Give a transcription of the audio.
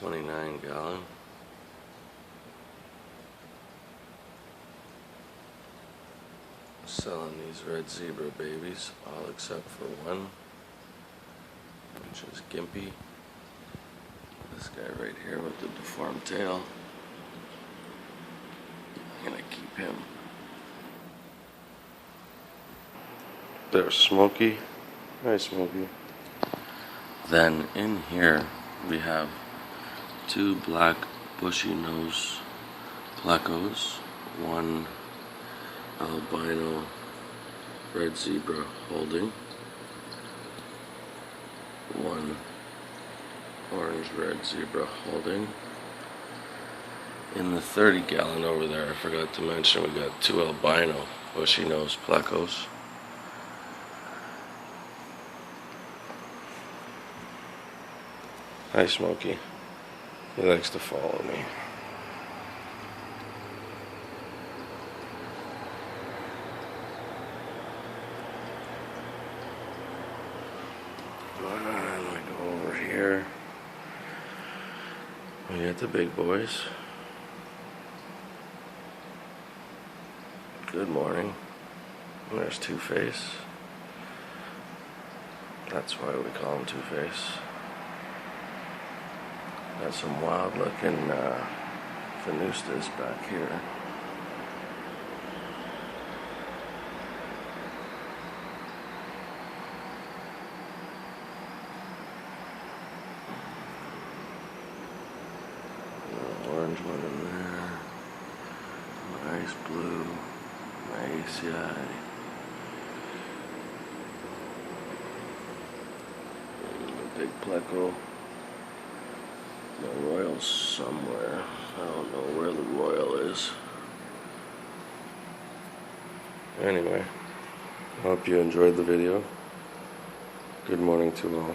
29-gallon. Selling these red zebra babies, all except for one, which is Gimpy. This guy right here with the deformed tail. I'm gonna keep him. There's Smokey. Hi, Smokey. Then in here we have two black bushy nose plecos, one albino red zebra holding, one orange red zebra holding. In the 30-gallon over there, I forgot to mention, we got two albino bushy nose plecos. Hi, Smokey. He likes to follow me. And we go over here. We got the big boys. Good morning. And there's Two-Face. That's why we call him Two-Face. Got some wild looking Venustas back here. Orange one in there. Nice blue. Nice eye. Big pleco. The royal's somewhere. I don't know where the royal is. Anyway, I hope you enjoyed the video. Good morning to all.